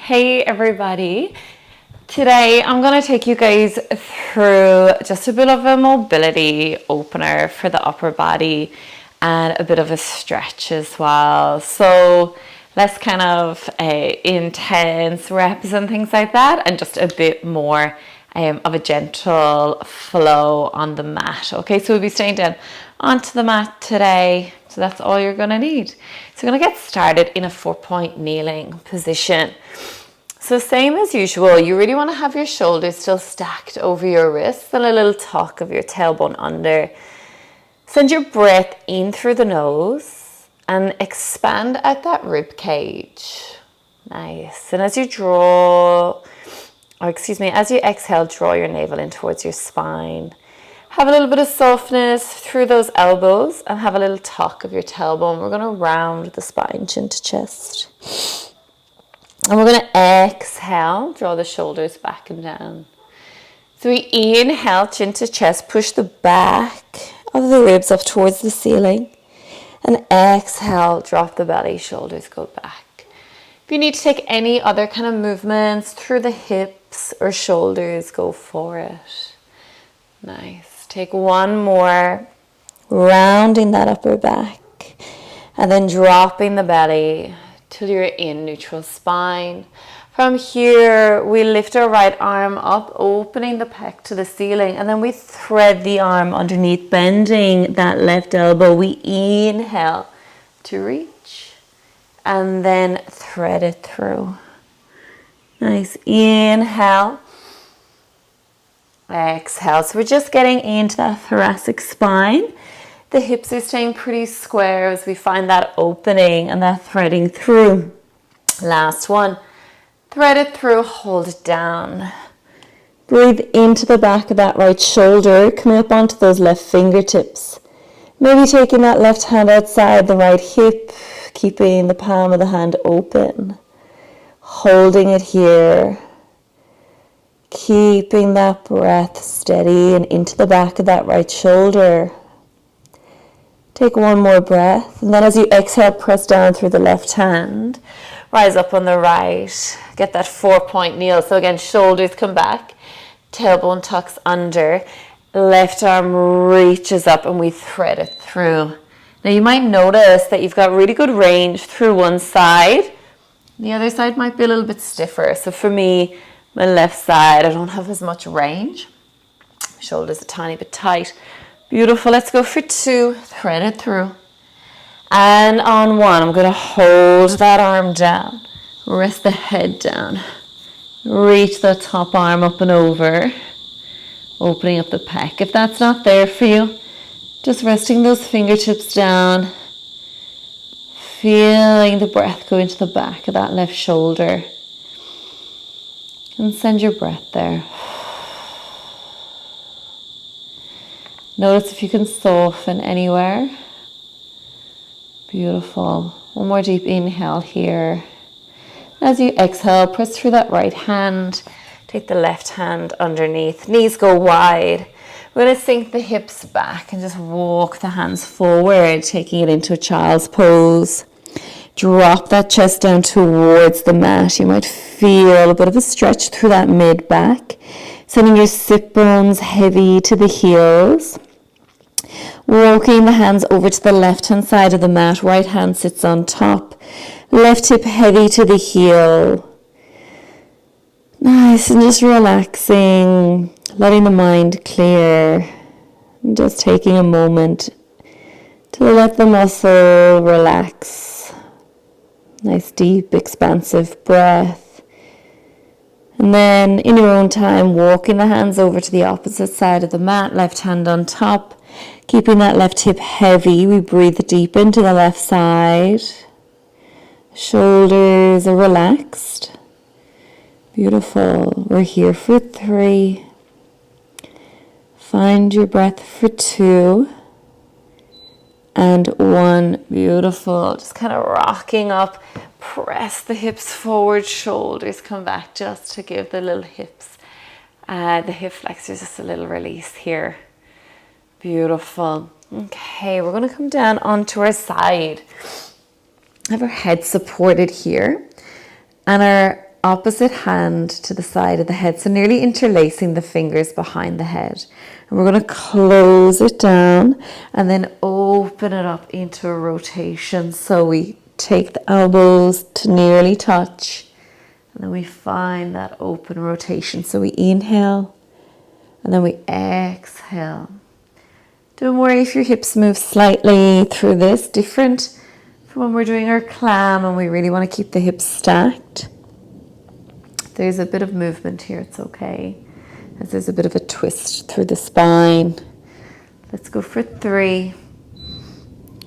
Hey everybody. Today I'm going to take you guys through just a bit of a mobility opener for the upper body and a bit of a stretch as well. So less kind of intense reps and things like that, and just a bit more of a gentle flow on the mat. Okay, so we'll be staying down onto the mat today. So that's all you're going to need. So we're going to get started in a 4-point kneeling position. So same as usual, you really want to have your shoulders still stacked over your wrists and a little tuck of your tailbone under. Send your breath in through the nose and expand out that rib cage. Nice. And as you exhale, draw your navel in towards your spine. Have a little bit of softness through those elbows and have a little tuck of your tailbone. We're going to round the spine, chin to chest. And we're going to exhale, draw the shoulders back and down. So we inhale, chin to chest, push the back of the ribs up towards the ceiling. And exhale, drop the belly, shoulders go back. If you need to take any other kind of movements through the hips or shoulders, go for it. Nice. Take one more, rounding that upper back. And then dropping the belly till you're in neutral spine. From here, we lift our right arm up, opening the pec to the ceiling, and then we thread the arm underneath, bending that left elbow. We inhale to reach, and then thread it through. Nice. Inhale. Exhale. So we're just getting into that thoracic spine. The hips are staying pretty square as we find that opening and that threading through. Last one. Thread it through, hold it down. Breathe into the back of that right shoulder, coming up onto those left fingertips. Maybe taking that left hand outside the right hip, keeping the palm of the hand open. Holding it here. Keeping that breath steady and into the back of that right shoulder. Take one more breath, and then as you exhale, press down through the left hand. Rise up on the right. Get that 4-point kneel. So again, shoulders come back. Tailbone tucks under. Left arm reaches up and we thread it through. Now you might notice that you've got really good range through one side. The other side might be a little bit stiffer. So for me, my left side, I don't have as much range. Shoulders a tiny bit tight. Beautiful. Let's go for 2. Thread it through. And on 1, I'm going to hold that arm down. Rest the head down. Reach the top arm up and over. Opening up the pec. If that's not there for you, just resting those fingertips down. Feeling the breath go into the back of that left shoulder. And send your breath there. Notice if you can soften anywhere. Beautiful. One more deep inhale here. As you exhale, press through that right hand. Take the left hand underneath. Knees go wide. We're going to sink the hips back and just walk the hands forward, taking it into a child's pose. Drop that chest down towards the mat. You might feel a bit of a stretch through that mid back. Sending your sit bones heavy to the heels. Walking the hands over to the left hand side of the mat. Right hand sits on top. Left hip heavy to the heel. Nice, and just relaxing. Letting the mind clear. And just taking a moment to let the muscle relax. Nice deep expansive breath. And then in your own time, walking the hands over to the opposite side of the mat, left hand on top, keeping that left hip heavy. We breathe deep into the left side. Shoulders are relaxed. Beautiful. We're here for 3. Find your breath for 2. And 1. Beautiful. Just kind of rocking up. Press the hips forward, shoulders come back just to give the little hips, the hip flexors just a little release here. Beautiful. Okay, we're going to come down onto our side. Have our head supported here. And our opposite hand to the side of the head. So nearly interlacing the fingers behind the head. And we're going to close it down and then open it up into a rotation. So we take the elbows to nearly touch. And then we find that open rotation. So we inhale and then we exhale. Don't worry if your hips move slightly through this. Different from when we're doing our clam and we really want to keep the hips stacked. There's a bit of movement here, it's okay. As there's a bit of a twist through the spine. Let's go for 3.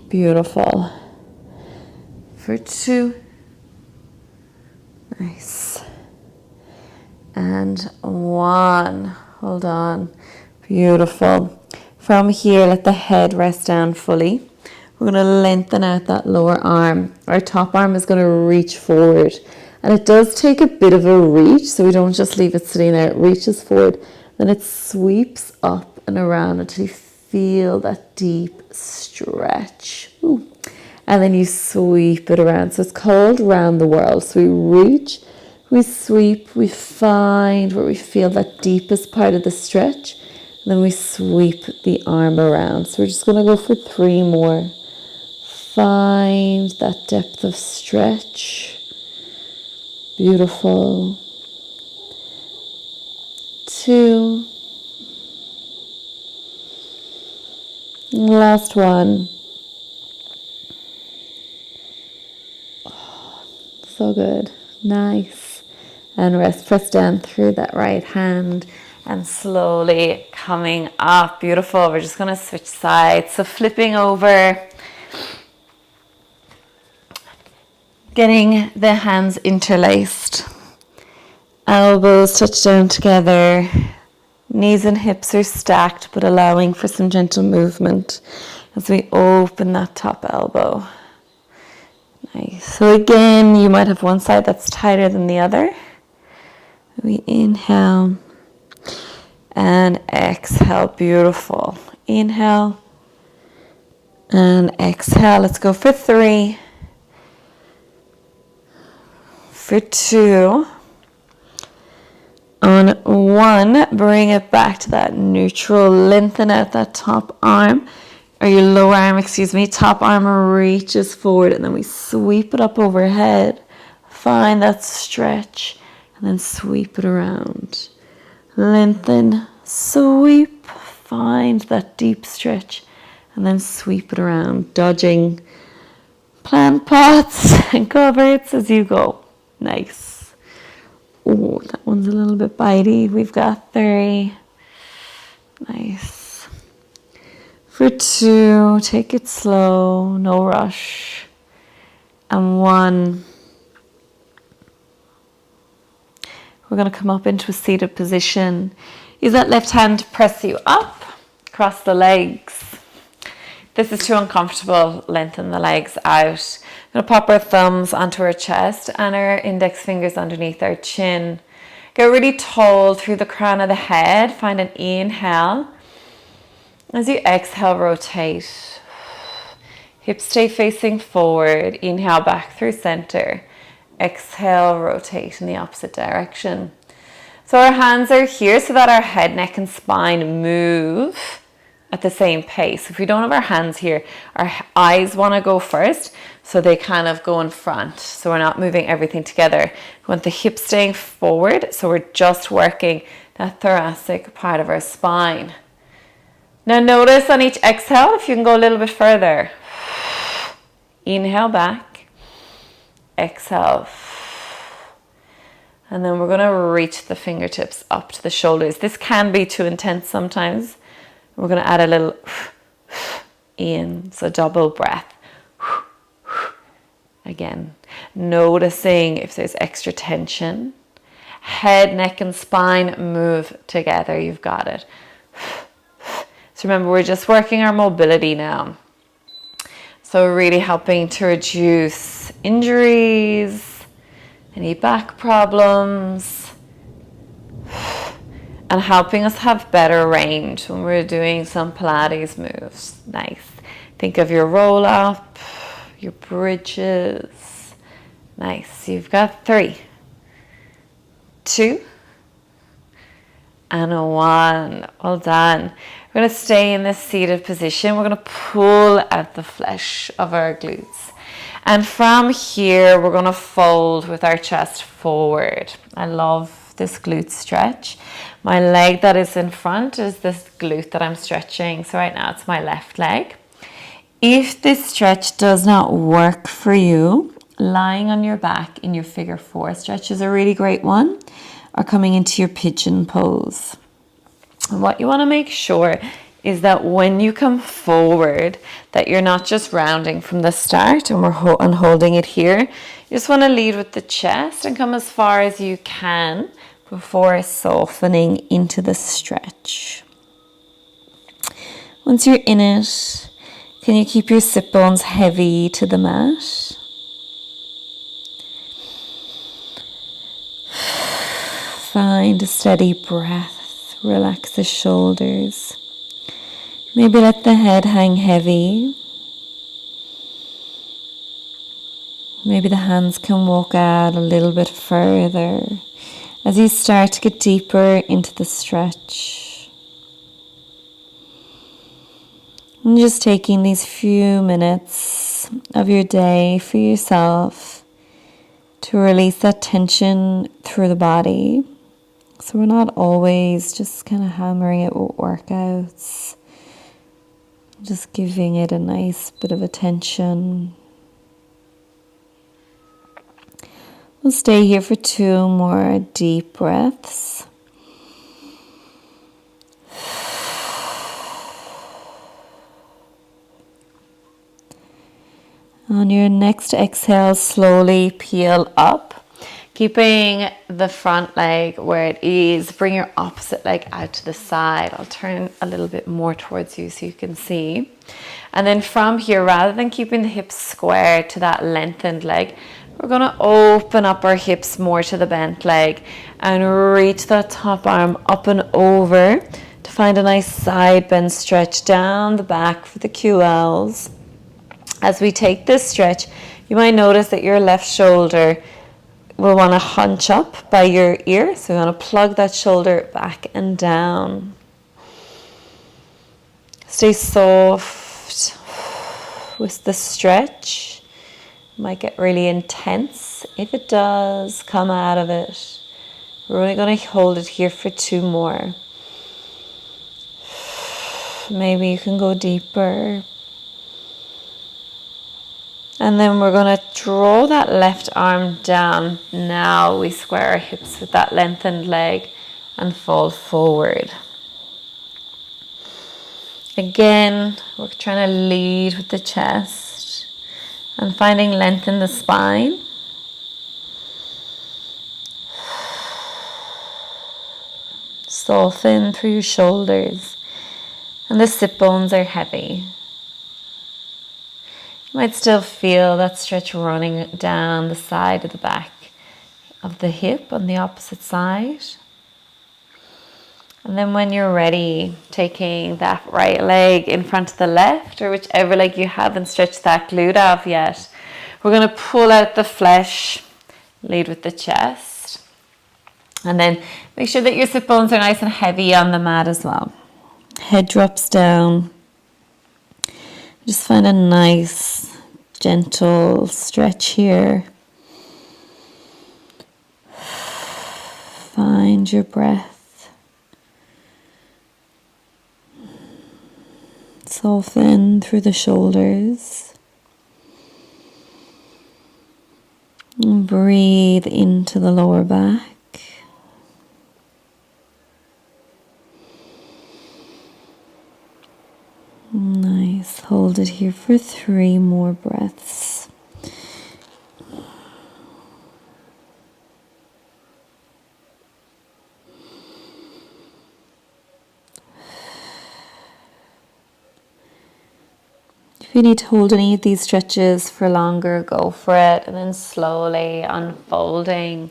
Beautiful. For 2. Nice. And 1. Hold on. Beautiful. From here, let the head rest down fully. We're going to lengthen out that lower arm. Our top arm is going to reach forward. And it does take a bit of a reach, so we don't just leave it sitting there. It reaches forward. Then it sweeps up and around until you feel that deep stretch. Ooh. And then you sweep it around. So it's called round the world. So we reach, we sweep, we find where we feel that deepest part of the stretch. And then we sweep the arm around. So we're just going to go for 3 more. Find that depth of stretch. Beautiful. 2. Last one. Oh, so good. Nice. And rest. Press down through that right hand and slowly coming up. Beautiful. We're just going to switch sides. So flipping over. Getting the hands interlaced. Elbows touch down together. Knees and hips are stacked, but allowing for some gentle movement as we open that top elbow. Nice. So again, you might have one side that's tighter than the other. We inhale and exhale. Beautiful. Inhale and exhale. Let's go for 3. For 2. On 1, bring it back to that neutral. Lengthen out that top arm, or your lower arm, top arm reaches forward, and then we sweep it up overhead. Find that stretch, and then sweep it around. Lengthen, sweep, find that deep stretch, and then sweep it around, dodging plant pots and cupboards as you go. Nice. Oh, that one's a little bit bitey. We've got 3. Nice. For 2, take it slow, no rush. And 1. We're going to come up into a seated position. Use that left hand to press you up, cross the legs. If this is too uncomfortable, lengthen the legs out. We're going to pop our thumbs onto our chest and our index fingers underneath our chin. Get really tall through the crown of the head. Find an inhale. As you exhale, rotate. Hips stay facing forward. Inhale back through center. Exhale, rotate in the opposite direction. So our hands are here so that our head, neck, and spine move at the same pace. If we don't have our hands here, our eyes want to go first, so they kind of go in front. So we're not moving everything together. We want the hips staying forward, so we're just working that thoracic part of our spine. Now notice on each exhale, if you can go a little bit further. Inhale back, exhale. And then we're going to reach the fingertips up to the shoulders. This can be too intense sometimes. We're going to add a little in, so double breath. Again, noticing if there's extra tension. Head, neck, and spine move together. You've got it. So remember, we're just working our mobility now. So really helping to reduce injuries, any back problems, and helping us have better range when we're doing some Pilates moves. Nice. Think of your roll up, your bridges. Nice. You've got 3, 2, and 1. Well done. We're going to stay in this seated position. We're going to pull out the flesh of our glutes. And from here, we're going to fold with our chest forward. I love this glute stretch. My leg that is in front is this glute that I'm stretching. So right now it's my left leg. If this stretch does not work for you, lying on your back in your figure 4 stretch is a really great one, or coming into your pigeon pose. And what you want to make sure is that when you come forward, that you're not just rounding from the start and we're holding it here. You just want to lead with the chest and come as far as you can before softening into the stretch. Once you're in it, can you keep your sit bones heavy to the mat? Find a steady breath. Relax the shoulders. Maybe let the head hang heavy. Maybe the hands can walk out a little bit further as you start to get deeper into the stretch. And just taking these few minutes of your day for yourself to release that tension through the body. So we're not always just kind of hammering it with workouts. Just giving it a nice bit of attention. We'll stay here for 2 more deep breaths. On your next exhale, slowly peel up, keeping the front leg where it is. Bring your opposite leg out to the side. I'll turn a little bit more towards you so you can see. And then from here, rather than keeping the hips square to that lengthened leg, we're going to open up our hips more to the bent leg and reach that top arm up and over to find a nice side bend stretch down the back for the QLs. As we take this stretch, you might notice that your left shoulder will want to hunch up by your ear. So we want to plug that shoulder back and down. Stay soft with the stretch. It might get really intense. If it does, come out of it. We're only going to hold it here for 2 more. Maybe you can go deeper. And then we're going to draw that left arm down. Now we square our hips with that lengthened leg and fall forward. Again, we're trying to lead with the chest and finding length in the spine. Soften through your shoulders. And the sit bones are heavy. You might still feel that stretch running down the side of the back of the hip on the opposite side. And then when you're ready, taking that right leg in front of the left, or whichever leg you haven't stretched that glute out yet, we're going to pull out the flesh, lead with the chest. And then make sure that your sit bones are nice and heavy on the mat as well. Head drops down. Just find a nice, gentle stretch here. Find your breath. Soften through the shoulders. And breathe into the lower back. Nice. Hold it here for 3 more breaths. If you need to hold any of these stretches for longer, go for it. And then slowly unfolding.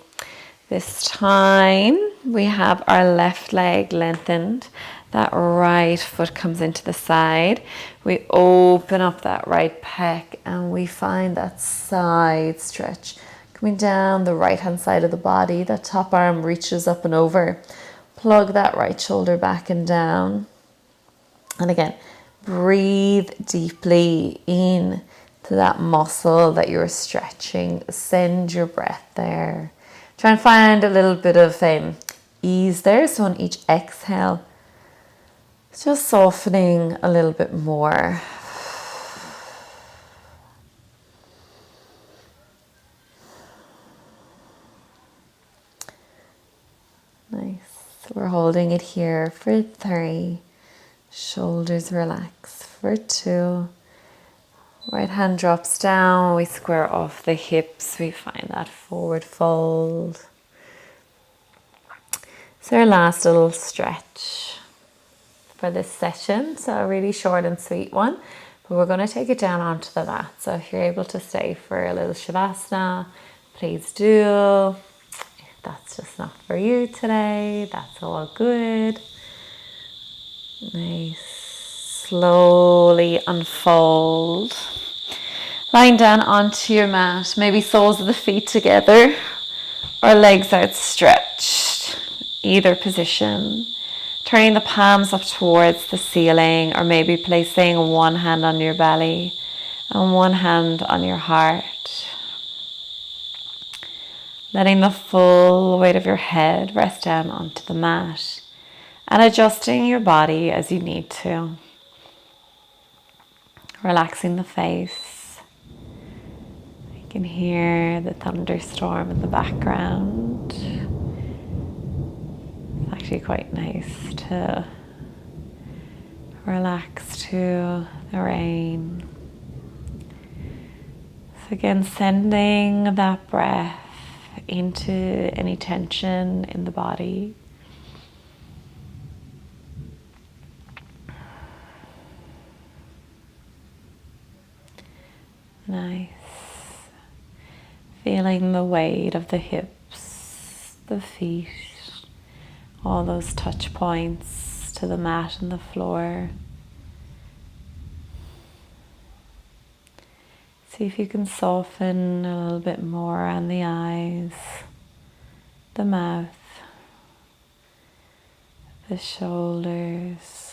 This time we have our left leg lengthened. That right foot comes into the side. We open up that right pec and we find that side stretch Coming down the right hand side of the body, that top arm reaches up and over. Plug that right shoulder back and down. And again, breathe deeply in to that muscle that you're stretching. Send your breath there. Try and find a little bit of ease there. So on each exhale, just softening a little bit more. Nice. We're holding it here for 3. Shoulders relax for 2. Right hand drops down. We square off the hips. We find that forward fold. So our last little stretch for this session. So a really short and sweet one. But we're going to take it down onto the mat. So if you're able to stay for a little Shavasana, please do. If that's just not for you today, that's all good. Nice. Slowly unfold. Lying down onto your mat, maybe soles of the feet together or legs outstretched, either position. Turning the palms up towards the ceiling, or maybe placing one hand on your belly and one hand on your heart. Letting the full weight of your head rest down onto the mat and adjusting your body as you need to. Relaxing the face. You can hear the thunderstorm in the background. It's actually quite nice to relax to the rain. So again, sending that breath into any tension in the body. Nice. Feeling the weight of the hips, the feet, all those touch points to the mat and the floor. See if you can soften a little bit more around the eyes, the mouth, the shoulders.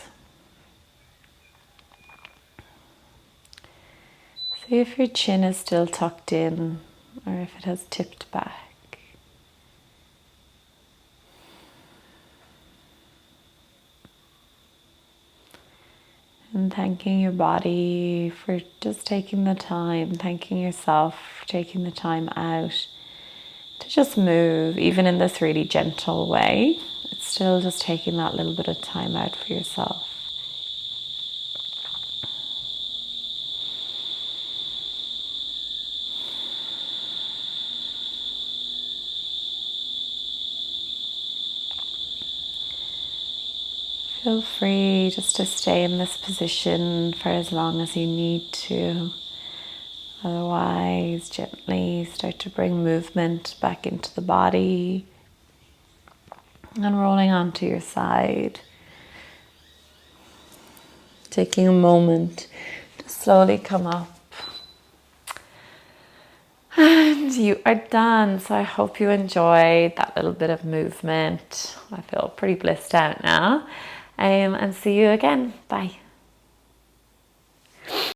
See if your chin is still tucked in or if it has tipped back. And thanking your body for just taking the time, thanking yourself for taking the time out to just move, even in this really gentle way. It's still just taking that little bit of time out for yourself. Feel free just to stay in this position for as long as you need to. Otherwise, gently start to bring movement back into the body and rolling onto your side. Taking a moment to slowly come up. And you are done. So I hope you enjoyed that little bit of movement. I feel pretty blissed out now. And see you again. Bye.